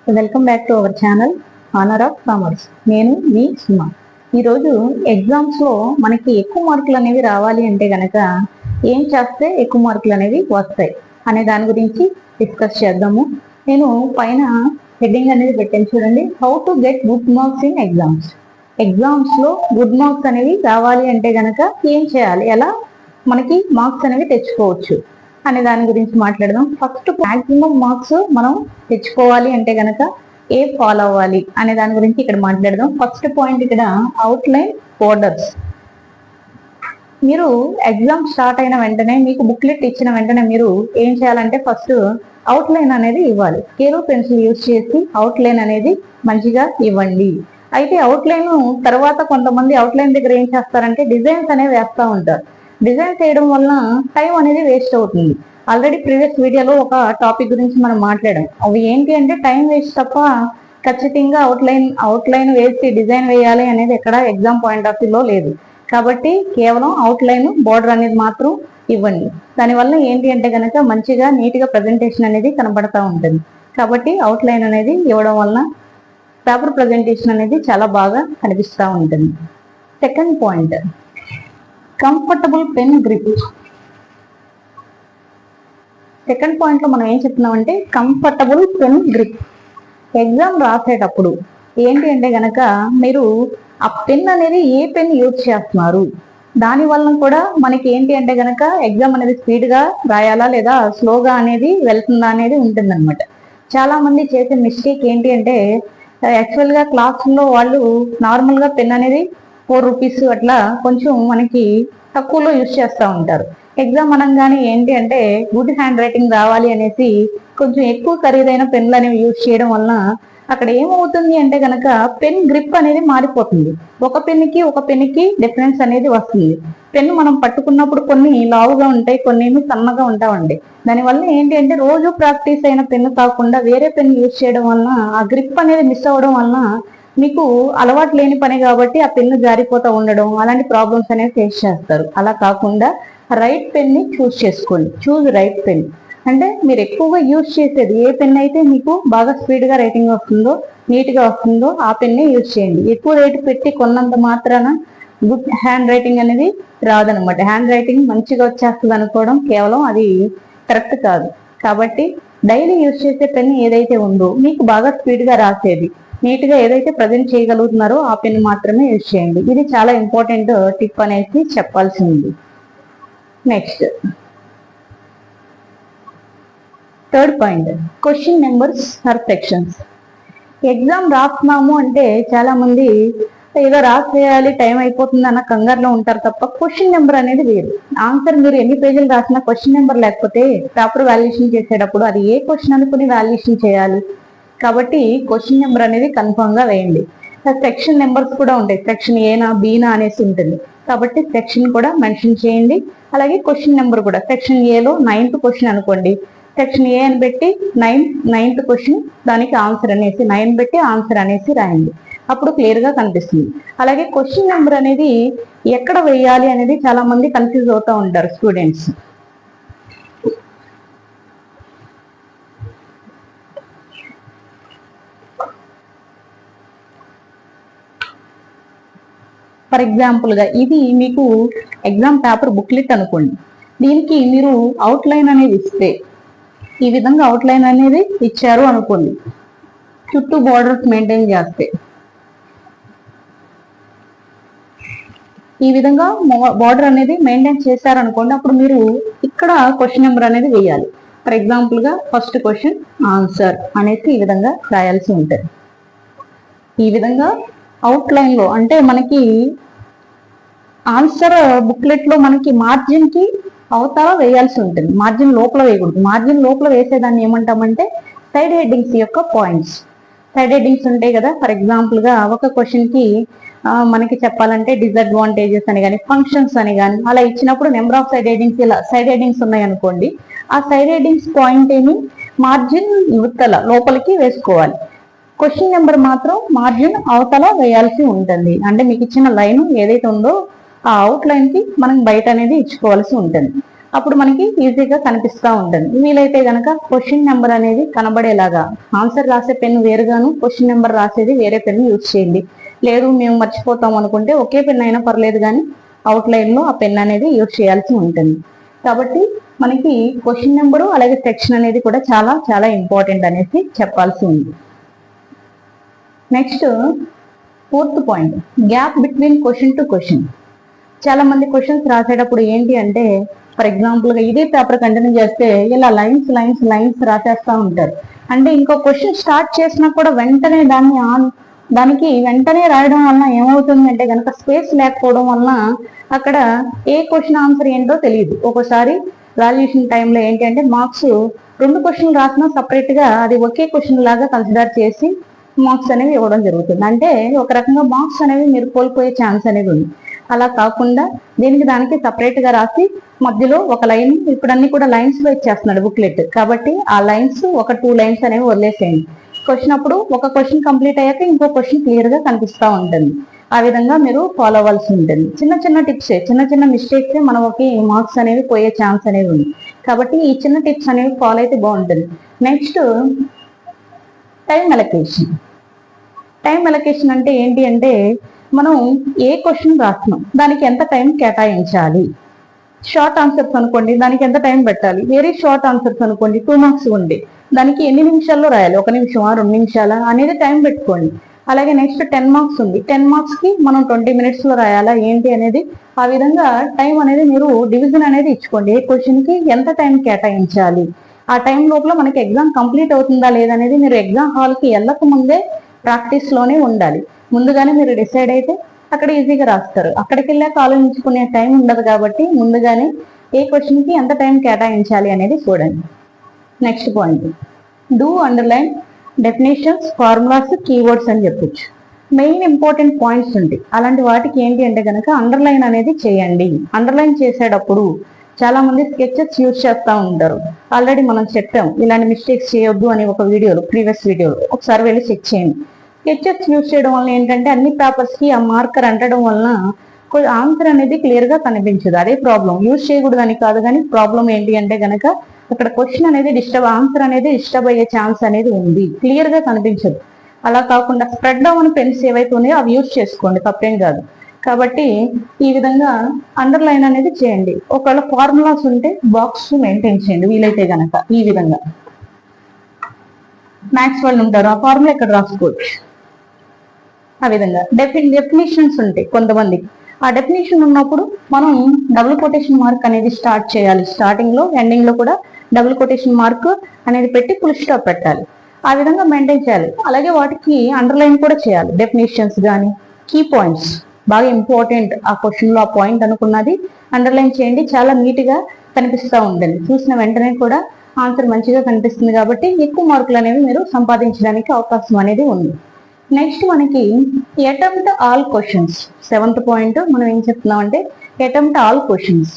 Welcome back to our channel honour of commerce. నేను మీ సుమా. ఈరోజు ఎగ్జామ్స్లో మనకి ఎక్కువ మార్కులు అనేవి రావాలి అంటే గనక ఏం చేస్తే ఎక్కువ మార్కులు అనేవి వస్తాయి అనే దాని గురించి డిస్కస్ చేద్దాము. నేను పైన హెడ్డింగ్ అనేది పెట్టాను చూడండి, how to get good marks in exams. ఎగ్జామ్స్లో గుడ్ మార్క్స్ అనేవి రావాలి అంటే గనక ఏం చేయాలి, ఎలా మనకి మార్క్స్ అనేవి తెచ్చుకోవచ్చు అనే దాని గురించి మాట్లాడదాం. ఫస్ట్ మాక్సిమం మార్క్స్ మనం తెచ్చుకోవాలి అంటే గనక ఏ ఫాలో అవ్వాలి అనే దాని గురించి ఇక్కడ మాట్లాడదాం. ఫస్ట్ పాయింట్ ఇక్కడ అవుట్లైన్ బోర్డర్స్. మీరు ఎగ్జామ్ స్టార్ట్ అయిన వెంటనే మీకు బుక్లెట్ ఇచ్చిన వెంటనే మీరు ఏం చేయాలంటే ఫస్ట్ అవుట్లైన్ అనేది ఇవ్వాలి. స్కేల్ పెన్సిల్ యూజ్ చేసి అవుట్లైన్ అనేది మంచిగా ఇవ్వండి. అయితే అవుట్లైన్ తర్వాత కొంతమంది అవుట్లైన్ దగ్గర ఏం చేస్తారంటే డిజైన్స్ అనేవి వేస్తూ ఉంటారు. డిజైన్ చేయడం వలన టైం అనేది వేస్ట్ అవుతుంది. ఆల్రెడీ ప్రీవియస్ వీడియోలో ఒక టాపిక్ గురించి మనం మాట్లాడాం. అవి ఏంటి అంటే టైం వేస్ట్ తప్ప ఖచ్చితంగా అవుట్లైన్ వేసి డిజైన్ వేయాలి అనేది ఎక్కడ ఎగ్జామ్ పాయింట్ ఆఫ్ వ్యూలో లేదు. కాబట్టి కేవలం అవుట్లైన్ బోర్డర్ అనేది మాత్రం ఇవ్వండి. దానివల్ల ఏంటి అంటే కనుక మంచిగా నీట్గా ప్రజెంటేషన్ అనేది కనబడతా ఉంటుంది. కాబట్టి అవుట్లైన్ అనేది ఇవ్వడం వలన పేపర్ ప్రజెంటేషన్ అనేది చాలా బాగా కనిపిస్తూ ఉంటుంది. Second point, comfortable pen grip. Second point లో మనం ఏం చెప్తున్నామంటే కంఫర్టబుల్ పెన్ గ్రిప్. ఎగ్జామ్ రాసేటప్పుడు ఏంటి అంటే గనక మీరు ఆ పెన్ అనేది ఏ పెన్ యూజ్ చేస్తున్నారు, దాని వలన కూడా మనకి ఏంటి అంటే గనక ఎగ్జామ్ అనేది స్పీడ్ గా రాయాలా లేదా స్లోగా అనేది వెళ్తుందా అనేది ఉంటుందన్నమాట. చాలా మంది చేసే మిస్టేక్ ఏంటి అంటే యాక్చువల్ గా క్లాసుల్లో వాళ్ళు నార్మల్ గా పెన్ అనేది 4 రూపీస్ అట్లా కొంచెం మనకి తక్కువలో యూజ్ చేస్తూ ఉంటారు. ఎగ్జామ్ అనగానే ఏంటి అంటే గుడ్ హ్యాండ్ రైటింగ్ రావాలి అనేసి కొంచెం ఎక్కువ ఖరీదైన పెన్లు అనేవి యూజ్ చేయడం వలన అక్కడ ఏమవుతుంది అంటే కనుక పెన్ గ్రిప్ అనేది మారిపోతుంది. ఒక పెన్నుకి డిఫరెన్స్ అనేది వస్తుంది. పెన్ను మనం పట్టుకున్నప్పుడు కొన్ని లావుగా ఉంటాయి, కొన్ని సన్నగా ఉంటామండి. దానివల్ల ఏంటి అంటే రోజు ప్రాక్టీస్ అయిన పెన్ను కాకుండా వేరే పెన్ను యూజ్ చేయడం వలన ఆ గ్రిప్ అనేది మిస్ అవ్వడం వలన మీకు అలవాటు లేని పని కాబట్టి ఆ పెన్ను జారిపోతూ ఉండడం అలాంటి ప్రాబ్లమ్స్ అనేవి ఫేస్ చేస్తారు. అలా కాకుండా రైట్ పెన్ ని చూస్ చేసుకోండి. చూజ్ రైట్ పెన్ అంటే మీరు ఎక్కువగా యూజ్ చేసేది ఏ పెన్ అయితే మీకు బాగా స్పీడ్ గా రైటింగ్ వస్తుందో నీట్ గా వస్తుందో ఆ పెన్నే యూజ్ చేయండి. ఎక్కువ రేటు పెట్టి కొన్నంత మాత్రాన గుడ్ హ్యాండ్ రైటింగ్ అనేది రాదనమాట. హ్యాండ్ రైటింగ్ మంచిగా వచ్చేస్తుంది అనుకోవడం కేవలం అది కరెక్ట్ కాదు. కాబట్టి డైలీ యూజ్ చేసే పెన్ ఏదైతే ఉందో మీకు బాగా స్పీడ్ గా రాసేది నీట్ గా ఏదైతే ప్రజెంట్ చేయగలుగుతున్నారో ఆ పెన్ మాత్రమే యూజ్ చేయండి. ఇది చాలా ఇంపార్టెంట్ టిప్ అనేది చెప్పాల్సి ఉంది. Next third point, question numbers or sections. Exam రాస్తున్నాము అంటే చాలా మంది ఏదో రాసేయాలి టైం అయిపోతుంది అన్న కంగారులో ఉంటారు తప్ప క్వశ్చన్ నెంబర్ అనేది వేరు. ఆన్సర్ మీరు ఎన్ని పేజీలు రాసినా క్వశ్చన్ నెంబర్ లేకపోతే పేపర్ వాల్యుయేషన్ చేసేటప్పుడు అది ఏ క్వశ్చన్ అనుకుని వాల్యుయేషన్ చేయాలి. కాబట్టి క్వశ్చన్ నెంబర్ అనేది కన్ఫర్మ్ గా వేయండి. సెక్షన్ నెంబర్స్ కూడా ఉంటాయి, సెక్షన్ ఏనా బీనా అనేసి ఉంటుంది. కాబట్టి సెక్షన్ కూడా మెన్షన్ చేయండి. అలాగే క్వశ్చన్ నెంబర్ కూడా సెక్షన్ ఏలో 9th క్వశ్చన్ అనుకోండి, సెక్షన్ ఏ అని పెట్టి 9th క్వశ్చన్ దానికి ఆన్సర్ అనేసి 9 పెట్టి ఆన్సర్ అనేసి రాయండి. అప్పుడు క్లియర్ గా కనిపిస్తుంది. అలాగే క్వశ్చన్ నెంబర్ అనేది ఎక్కడ వేయాలి అనేది చాలా మంది కన్ఫ్యూజ్ అవుతూ ఉంటారు స్టూడెంట్స్. ఫర్ ఎగ్జాంపుల్ గా ఇది మీకు ఎగ్జామ్ పేపర్ బుక్లెట్ అనుకోండి. దీనికి మీరు అవుట్లైన్ అనేది ఇస్తే ఈ విధంగా అవుట్లైన్ అనేది ఇచ్చారు అనుకోండి, చుట్టూ బోర్డర్స్ మెయింటైన్ చేస్తే ఈ విధంగా బార్డర్ అనేది మెయింటైన్ చేశారనుకోండి, అప్పుడు మీరు ఇక్కడ క్వశ్చన్ నెంబర్ అనేది వేయాలి. ఫర్ ఎగ్జాంపుల్ గా ఫస్ట్ క్వశ్చన్ ఆన్సర్ అనేసి ఈ విధంగా రాయాల్సి ఉంటుంది. ఈ విధంగా అవుట్లైన్ లో అంటే మనకి ఆన్సర్ బుక్లెట్ లో మనకి మార్జిన్ కి అవతల వేయాల్సి ఉంటుంది, మార్జిన్ లోపల వేయకూడదు. మార్జిన్ లోపల వేసేదాన్ని ఏమంటామంటే సైడ్ హెడ్డింగ్స్ యొక్క పాయింట్స్. సైడ్ హెడ్డింగ్స్ ఉంటాయి కదా, ఫర్ ఎగ్జాంపుల్ గా ఒక క్వశ్చన్ కి మనకి చెప్పాలంటే డిసడ్వాంటేజెస్ అని కానీ ఫంక్షన్స్ అని కానీ అలా ఇచ్చినప్పుడు నెంబర్ ఆఫ్ సైడ్ హెడ్డింగ్స్ ఇలా సైడ్ హెడ్డింగ్స్ ఉన్నాయి అనుకోండి, ఆ సైడ్ హెడ్డింగ్స్ పాయింట్ ఏమి మార్జిన్ యువతల లోపలికి వేసుకోవాలి. క్వశ్చన్ నెంబర్ మాత్రం మార్జిన్ అవతల వేయాల్సి ఉంటుంది. అంటే మీకు ఇచ్చిన లైన్ ఏదైతే ఉందో ఆ అవుట్ లైన్ కి మనం బయట అనేది ఇచ్చుకోవాల్సి ఉంటుంది. అప్పుడు మనకి ఈజీగా కనిపిస్తూ ఉంటుంది. వీలైతే గనక క్వశ్చన్ నెంబర్ అనేది కనబడేలాగా ఆన్సర్ రాసే పెన్ వేరుగాను క్వశ్చన్ నెంబర్ రాసేది వేరే పెన్ యూజ్ చేయండి. లేదు మేము మర్చిపోతాం అనుకుంటే ఒకే పెన్ అయినా పర్లేదు, కానీ అవుట్ లైన్ లో ఆ పెన్ అనేది యూజ్ చేయాల్సి ఉంటుంది. కాబట్టి మనకి క్వశ్చన్ నెంబరు అలాగే సెక్షన్ అనేది కూడా చాలా చాలా ఇంపార్టెంట్ అనేసి చెప్పాల్సి ఉంది. Next 4th point, gap between question to question. చాలా మంది క్వశ్చన్స్ రాసేటప్పుడు ఏంటి అంటే, ఫర్ ఎగ్జాంపుల్ గా ఇదే పేపర్ కంటిన్యూ చేస్తే ఇలా లైన్స్ లైన్స్ లైన్స్ రాసేస్తా ఉంటారు. అంటే ఇంకో క్వశ్చన్ స్టార్ట్ చేసినా కూడా వెంటనే దానికి వెంటనే రాయడం వలన ఏమవుతుంది అంటే కనుక స్పేస్ లేకపోవడం వలన అక్కడ ఏ క్వశ్చన్ ఆన్సర్ ఏంటో తెలియదు. ఒక్కోసారి వాల్యుయేషన్ టైంలో ఏంటి అంటే మార్క్స్ 2 క్వశ్చన్లు రాసినా సపరేట్ గా అది ఒకే క్వశ్చన్ లాగా కన్సిడర్ చేసి మార్క్స్ అనేవి ఇవ్వడం జరుగుతుంది. అంటే ఒక రకంగా మార్క్స్ అనేవి మీరు కోల్పోయే ఛాన్స్ అనేది ఉంది. అలా కాకుండా దీనికి దానికి సపరేట్ గా రాసి మధ్యలో ఒక లైన్, ఇప్పుడు అన్ని కూడా లైన్స్ లో ఇచ్చేస్తున్నాడు బుక్లెట్, కాబట్టి ఆ లైన్స్ ఒక 2 లైన్స్ అనేవి వదిలేసేయండి. క్వశ్చన్ అప్పుడు ఒక క్వశ్చన్ కంప్లీట్ అయ్యాక ఇంకో క్వశ్చన్ క్లియర్ గా కనిపిస్తూ ఉంటుంది. ఆ విధంగా మీరు ఫాలో అవ్వాల్సి ఉంటుంది. చిన్న చిన్న టిప్సే, చిన్న చిన్న మిస్టేక్సే మనకి మార్క్స్ అనేవి పోయే ఛాన్స్ అనేది ఉంది. కాబట్టి ఈ చిన్న టిప్స్ అనేవి ఫాలో అయితే బాగుంటుంది. Next time allocation. Time allocation అంటే ఏంటి అంటే, మనం ఏ క్వశ్చన్ రాస్తున్నాం దానికి ఎంత టైం కేటాయించాలి. షార్ట్ ఆన్సర్స్ అనుకోండి, దానికి ఎంత టైం పెట్టాలి. వెరీ షార్ట్ ఆన్సర్స్ అనుకోండి, 2 మార్క్స్ ఉండి దానికి ఎన్ని నిమిషాల్లో రాయాలి, 1 నిమిషమా 2 నిమిషాలా అనేది టైం పెట్టుకోండి. అలాగే నెక్స్ట్ 10 మార్క్స్ ఉంది, 10 మార్క్స్ కి మనం 20 minutes లో రాయాలా ఏంటి అనేది ఆ విధంగా టైం అనేది మీరు డివిజన్ అనేది ఇచ్చుకోండి. ఏ క్వశ్చన్ కి ఎంత టైం కేటాయించాలి, ఆ టైం లోపల మనకి ఎగ్జామ్ కంప్లీట్ అవుతుందా లేదనేది మీరు ఎగ్జామ్ హాల్ కి వెళ్ళక ముందే ప్రాక్టీస్ లోనే ఉండాలి. ముందుగానే మీరు డిసైడ్ అయితే అక్కడ ఈజీగా రాస్తారు. అక్కడికి వెళ్ళాక ఆలోచించుకునే టైం ఉండదు కాబట్టి ముందుగానే ఏ క్వశ్చన్ కి ఎంత టైం కేటాయించాలి అనేది చూడండి. Next point, do underline definitions, formulas, keywords అని చెప్పొచ్చు. మెయిన్ ఇంపార్టెంట్ పాయింట్స్ ఉంటాయి. అలాంటి వాటికి ఏంటి అంటే కనుక అండర్లైన్ అనేది చేయండి. అండర్లైన్ చేసేటప్పుడు చాలా మంది స్కెచెస్ యూజ్ చేస్తూ ఉంటారు. ఆల్రెడీ మనం చెప్పాం ఇలాంటి మిస్టేక్స్ చేయొద్దు అని ఒక వీడియోలో, ప్రీవియస్ వీడియోలో ఒకసారి వెళ్ళి చెక్ చేయండి. స్కెచెస్ యూజ్ చేయడం వల్ల ఏంటంటే అన్ని పేపర్స్ కి ఆ మార్కర్ అంటడం వలన ఆన్సర్ అనేది క్లియర్ గా కనిపించదు. అదే ప్రాబ్లం. యూజ్ చేయకూడదని కాదు, కానీ ప్రాబ్లం ఏంటి అంటే కనుక అక్కడ క్వశ్చన్ అనేది ఆన్సర్ అనేది డిస్టర్బ్ అయ్యే ఛాన్స్ అనేది ఉంది, క్లియర్ గా కనిపించదు. అలా కాకుండా స్ప్రెడ్ డౌన్ పెన్స్ ఏవైతే ఉన్నాయో అవి యూజ్ చేసుకోండి, తప్పేం కాదు. కాబట్టి ఈ విధంగా అండర్లైన్ అనేది చేయండి. ఒకవేళ ఫార్ములాస్ ఉంటే బాక్స్ మెయింటైన్ చేయండి వీలైతే గనక. ఈ విధంగా మ్యాథ్స్ వాళ్ళు ఉంటారు, ఆ ఫార్ములా ఇక్కడ రాసుకోవచ్చు. ఆ విధంగా డెఫినేషన్స్ ఉంటాయి కొంతమందికి. ఆ డెఫినేషన్ ఉన్నప్పుడు మనం డబుల్ కొటేషన్ మార్క్ అనేది స్టార్ట్ చేయాలి. స్టార్టింగ్ లో ఎండింగ్ లో కూడా డబుల్ కొటేషన్ మార్క్ అనేది పెట్టి ఫుల్ స్టాప్ పెట్టాలి. ఆ విధంగా మెయింటైన్ చేయాలి. అలాగే వాటికి అండర్లైన్ కూడా చేయాలి. డెఫినేషన్స్ కానీ కీ పాయింట్స్ బాగా ఇంపార్టెంట్. ఆ క్వశ్చన్ లో ఆ పాయింట్ అనుకున్నది అండర్లైన్ చేయండి. చాలా నీట్ గా కనిపిస్తూ ఉంటుంది. చూసిన వెంటనే కూడా ఆన్సర్ మంచిగా కనిపిస్తుంది కాబట్టి ఎక్కువ మార్కులు అనేవి మీరు సంపాదించడానికి అవకాశం అనేది ఉంది. నెక్స్ట్ మనకి attempt all questions. 7th point మనం ఏం చెప్తున్నాం అంటే attempt all questions.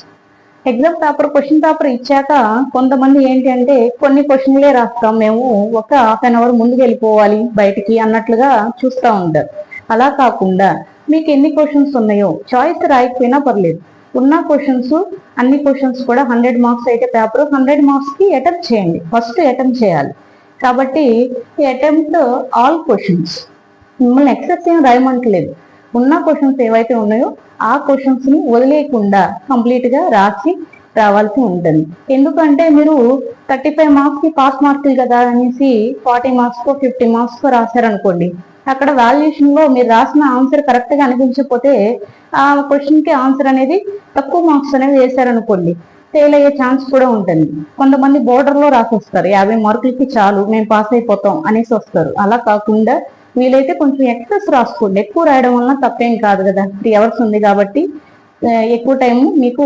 Exam paper question paper ఇచ్చాక కొంతమంది ఏంటి అంటే కొన్ని క్వశ్చన్లే రాస్తాం మేము, ఒక ½ an hour ముందుకు వెళ్ళిపోవాలి బయటికి అన్నట్లుగా చూస్తూ ఉంటారు. అలా కాకుండా మీకు ఎన్ని క్వశ్చన్స్ ఉన్నాయో చాయిస్ రాయకపోయినా పర్లేదు, ఉన్న క్వశ్చన్స్ అన్ని క్వశ్చన్స్ కూడా 100 మార్క్స్ అయితే పేపర్ 100 మార్క్స్ కి అటెంప్ట్ చేయండి. ఫస్ట్ అటెంప్ట్ చేయాలి. కాబట్టి అటెంప్ట్ ఆల్ క్వశ్చన్స్. మిమ్మల్ని ఎక్సెస్ ఏం రాయమంటలేదు. ఉన్న క్వశ్చన్స్ ఏవైతే ఉన్నాయో ఆ క్వశ్చన్స్ ని వదిలేయకుండా కంప్లీట్ గా రాసి రావాల్సి ఉంటుంది. ఎందుకంటే మీరు 35 మార్క్స్ కి పాస్ మార్కులు కదా అనేసి 40 మార్క్స్ కో 50 మార్క్స్ కో రాశారనుకోండి, అక్కడ వాల్యుయేషన్ లో మీరు రాసిన ఆన్సర్ కరెక్ట్ గా అనిపించకపోతే ఆ క్వశ్చన్ కి ఆన్సర్ అనేది తక్కువ మార్క్స్ అనేవి వేశారనుకోండి, ఫెయిల్ అయ్యే ఛాన్స్ కూడా ఉంటుంది. కొంతమంది బోర్డర్ లో రాసేస్తారు 50 మార్కులకి చాలు మేము పాస్ అయిపోతాం అనేసి వస్తారు. అలా కాకుండా వీలైతే కొంచెం ఎక్సెస్ రాసుకోండి. ఎక్కువ రాయడం వలన తప్పేం కాదు కదా. 3 hours ఉంది కాబట్టి ఎక్కువ టైం మీకు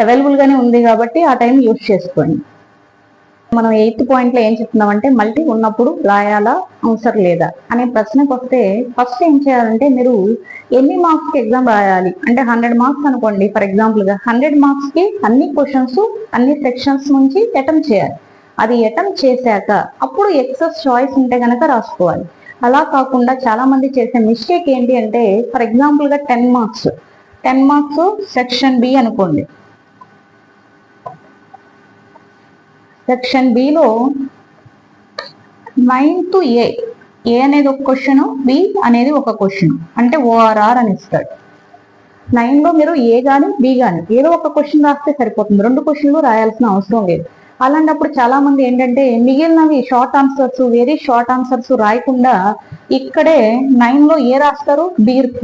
అవైలబుల్ గానే ఉంది కాబట్టి ఆ టైం యూజ్ చేసుకోండి. మనం 8th పాయింట్ లో ఏం చెప్తున్నామంటే మల్టీ ఉన్నప్పుడు రాయాలా అవసరం లేదా అనే ప్రశ్నకు వస్తే ఫస్ట్ ఏం చేయాలంటే మీరు ఎన్ని మార్క్స్ కి ఎగ్జామ్ రాయాలి అంటే 100 మార్క్స్ అనుకోండి. ఫర్ ఎగ్జాంపుల్ గా 100 మార్క్స్ కి అన్ని క్వశ్చన్స్ అన్ని సెక్షన్స్ నుంచి అటెంప్ట్ చేయాలి. అది అటెంప్ట్ చేశాక అప్పుడు ఎక్సెస్ చాయిస్ ఉంటే కనుక రాసుకోవాలి. అలా కాకుండా చాలా మంది చేసే మిస్టేక్ ఏంటి అంటే ఫర్ ఎగ్జాంపుల్ గా 10 మార్క్స్ సెక్షన్ బి అనుకోండి. సెక్షన్ బిలో 9th ఏ అనేది ఒక క్వశ్చన్, బి అనేది ఒక క్వశ్చన్, అంటే ఓఆర్ఆర్ అని ఇస్తాడు. 9లో మీరు ఏ గాని బి గాని ఏదో ఒక క్వశ్చన్ రాస్తే సరిపోతుంది, 2 క్వశ్చన్లు రాయాల్సిన అవసరం లేదు. అలాంటప్పుడు చాలా మంది ఏంటంటే మిగిలినవి short answers, very short answers రాయకుండా ఇక్కడే 9లో ఏ రాస్తారు,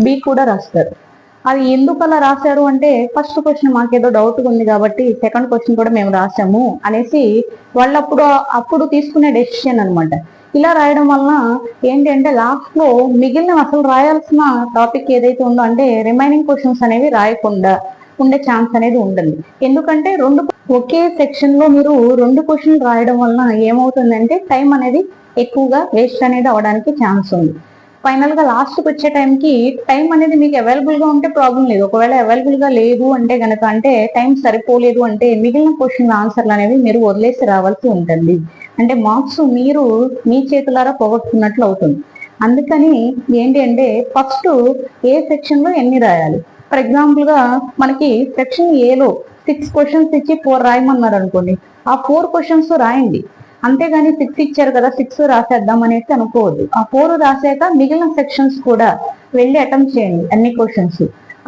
బి కూడా రాస్తారు. అది ఎందుకు అలా రాశారు అంటే ఫస్ట్ క్వశ్చన్ మాకేదో డౌట్ ఉంది కాబట్టి సెకండ్ క్వశ్చన్ కూడా మేము రాసాము అనేసి వాళ్ళు అప్పుడు తీసుకునే డెసిషన్ అనమాట. ఇలా రాయడం వలన ఏంటి అంటే లాస్ట్ లో మిగిలిన అసలు రాయాల్సిన టాపిక్ ఏదైతే ఉందో అంటే రిమైనింగ్ క్వశ్చన్స్ అనేవి రాయకుండా ఉండే ఛాన్స్ అనేది ఉంటుంది. ఎందుకంటే ఒకే సెక్షన్ లో మీరు 2 క్వశ్చన్లు రాయడం వలన ఏమవుతుందంటే టైం అనేది ఎక్కువగా వేస్ట్ అనేది అవడానికి ఛాన్స్ ఉంది. ఫైనల్ గా లాస్ట్ కి వచ్చే టైంకి టైం అనేది మీకు అవైలబుల్ గా ఉంటే ప్రాబ్లం లేదు. ఒకవేళ అవైలబుల్ గా లేదు అంటే గనక, అంటే టైం సరిపోలేదు అంటే మిగిలిన క్వశ్చన్ ఆన్సర్లు అనేవి మీరు వదిలేసి రావాల్సి ఉంటుంది. అంటే మార్క్స్ మీరు మీ చేతులారా పోగొట్టుకున్నట్లు అవుతుంది. అందుకని ఏంటి అంటే ఫస్ట్ ఏ సెక్షన్ లో ఎన్ని రాయాలి. ఫర్ ఎగ్జాంపుల్ గా మనకి సెక్షన్ ఏలో 6 క్వశ్చన్స్ ఇచ్చి 4 రాయమన్నారు అనుకోండి, ఆ 4 క్వశ్చన్స్ రాయండి. అంతేగాని 6 ఇచ్చారు కదా 6 రాసేద్దాం అనేసి అనుకోవద్దు. ఆ 4 రాసాక మిగిలిన సెక్షన్స్ కూడా వెళ్ళి అటెంప్ట్ చేయండి అన్ని క్వశ్చన్స్.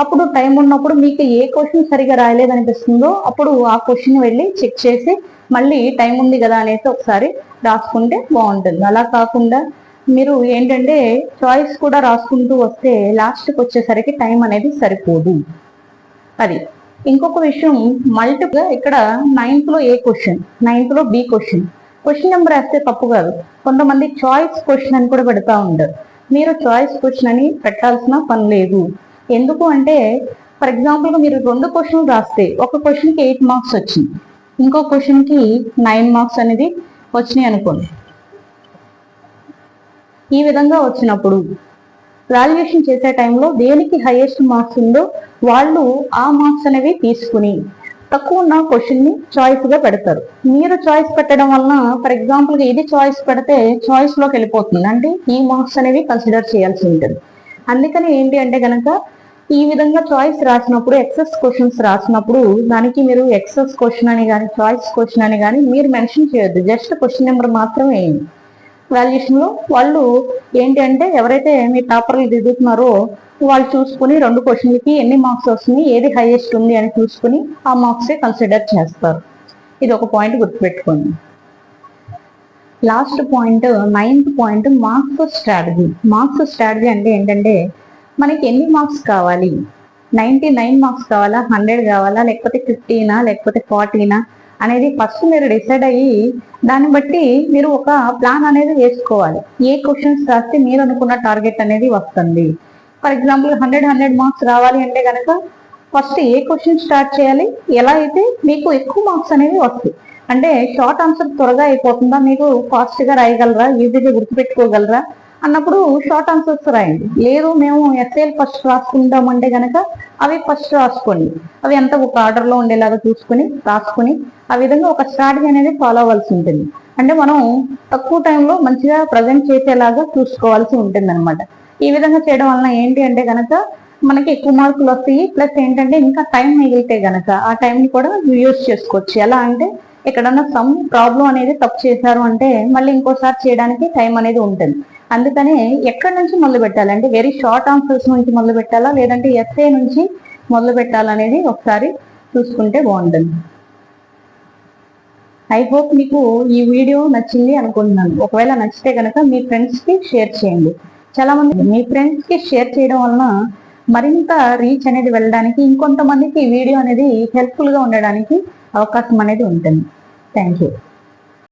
అప్పుడు టైం ఉన్నప్పుడు మీకు ఏ క్వశ్చన్ సరిగా రాయలేదనిపిస్తుందో అప్పుడు ఆ క్వశ్చన్ వెళ్ళి చెక్ చేసి మళ్ళీ టైం ఉంది కదా అనేసి ఒకసారి రాసుకుంటే బాగుంటుంది. అలా కాకుండా మీరు ఏంటంటే చాయిస్ కూడా రాసుకుంటూ వస్తే లాస్ట్కి వచ్చేసరికి టైం అనేది సరిపోదు. అది ఇంకొక విషయం, మల్టిపుల్ ఇక్కడ 9th లో ఏ క్వశ్చన్, 9th లో బి క్వశ్చన్ నెంబర్ వేస్తే తప్పు కాదు. కొంతమంది చాయిస్ క్వశ్చన్ అని కూడా పెడతా ఉంటారు. మీరు చాయిస్ క్వశ్చన్ అని పెట్టాల్సిన పని లేదు. ఎందుకు అంటే ఫర్ ఎగ్జాంపుల్ గా మీరు 2 క్వశ్చన్లు రాస్తే ఒక క్వశ్చన్ కి 8 మార్క్స్ వచ్చింది, ఇంకో క్వశ్చన్ కి 9 మార్క్స్ అనేది వచ్చినాయి అనుకోండి. ఈ విధంగా వచ్చినప్పుడు వాల్యుయేషన్ చేసే టైంలో దేనికి హైయెస్ట్ మార్క్స్ ఉందో వాళ్ళు ఆ మార్క్స్ అనేవి తీసుకుని తక్కువ ఉన్న క్వశ్చన్ ని చాయిస్ గా పెడతారు. మీరు చాయిస్ పెట్టడం వలన ఫర్ ఎగ్జాంపుల్ గా ఇది చాయిస్ పెడితే చాయిస్ లోకి వెళ్ళిపోతుంది, అంటే ఈ మార్క్స్ అనేవి కన్సిడర్ చేయాల్సి ఉంటుంది. అందుకని ఏంటి అంటే గనక ఈ విధంగా చాయిస్ రాసినప్పుడు, ఎక్సెస్ క్వశ్చన్స్ రాసినప్పుడు దానికి మీరు ఎక్సెస్ క్వశ్చన్ అని కానీ చాయిస్ క్వశ్చన్ అని కానీ మీరు మెన్షన్ చేయొద్దు. జస్ట్ క్వశ్చన్ నెంబర్ మాత్రమే వేయండి. వాల్యుయేషన్ లో వాళ్ళు ఏంటి అంటే ఎవరైతే మీ టాపర్లు దిద్దుతున్నారో వాళ్ళు చూసుకుని 2 క్వశ్చన్లకి ఎన్ని మార్క్స్ వస్తున్నాయి, ఏది హైయెస్ట్ ఉంది అని చూసుకుని ఆ మార్క్సే కన్సిడర్ చేస్తారు. ఇది ఒక పాయింట్ గుర్తుపెట్టుకోండి. Last point 9th point marks strategy. Marks strategy అంటే ఏంటంటే మనకి ఎన్ని మార్క్స్ కావాలి, 99 మార్క్స్ కావాలా, 100 కావాలా, లేకపోతే 50నా, లేకపోతే 40నా అనేది ఫస్ట్ మీరు డిసైడ్ అయ్యి దాన్ని బట్టి మీరు ఒక ప్లాన్ అనేది వేసుకోవాలి. ఏ క్వశ్చన్స్ రాస్తే మీరు అనుకున్న టార్గెట్ అనేది వస్తుంది. ఫర్ ఎగ్జాంపుల్ 100 మార్క్స్ రావాలి అంటే కనుక ఫస్ట్ ఏ క్వశ్చన్ స్టార్ట్ చేయాలి, ఎలా అయితే మీకు ఎక్కువ మార్క్స్ అనేవి వస్తాయి. అంటే షార్ట్ ఆన్సర్ త్వరగా అయిపోతుందా, మీకు ఫాస్ట్ గా రాయగలరా, ఈజీగా గుర్తుపెట్టుకోగలరా అన్నప్పుడు షార్ట్ ఆన్సర్స్ రాయండి. లేదు మేము ఎస్ఏలు ఫస్ట్ రాసుకుంటామంటే గనక అవి ఫస్ట్ రాసుకోండి. అవి అంతా ఒక ఆర్డర్ లో ఉండేలాగా చూసుకుని రాసుకుని ఆ విధంగా ఒక స్ట్రాటజీ అనేది ఫాలో అవ్వాల్సి ఉంటుంది. అంటే మనం తక్కువ టైంలో మంచిగా ప్రజెంట్ చేసేలాగా చూసుకోవాల్సి ఉంటుంది అనమాట. ఈ విధంగా చేయడం వలన ఏంటి అంటే గనక మనకి ఎక్కువ మార్కులు వస్తాయి. ప్లస్ ఏంటంటే ఇంకా టైం మిగిలితే గనక ఆ టైంని కూడా యూజ్ చేసుకోవచ్చు. ఎలా అంటే ఎక్కడన్నా సమ్ ప్రాబ్లం అనేది తప్పు చేశారు అంటే మళ్ళీ ఇంకోసారి చేయడానికి టైం అనేది ఉంటుంది. అందుకనే ఎక్కడి నుంచి మొదలు పెట్టాలి అంటే వెరీ షార్ట్ ఆన్సర్స్ నుంచి మొదలు పెట్టాలా, లేదంటే ఎస్ఏ నుంచి మొదలు పెట్టాలనేది ఒకసారి చూసుకుంటే బాగుంటుంది. ఐ హోప్ మీకు ఈ వీడియో నచ్చింది అనుకుంటున్నాను. ఒకవేళ నచ్చితే కనుక మీ ఫ్రెండ్స్ కి షేర్ చేయండి. చాలా మంది మీ ఫ్రెండ్స్ కి షేర్ చేయడం వలన మరింత రీచ్ అనేది వెళ్ళడానికి, ఇంకొంతమందికి ఈ వీడియో అనేది హెల్ప్ఫుల్ గా ఉండడానికి అవకాశం అనేది ఉంటుంది. Thank you.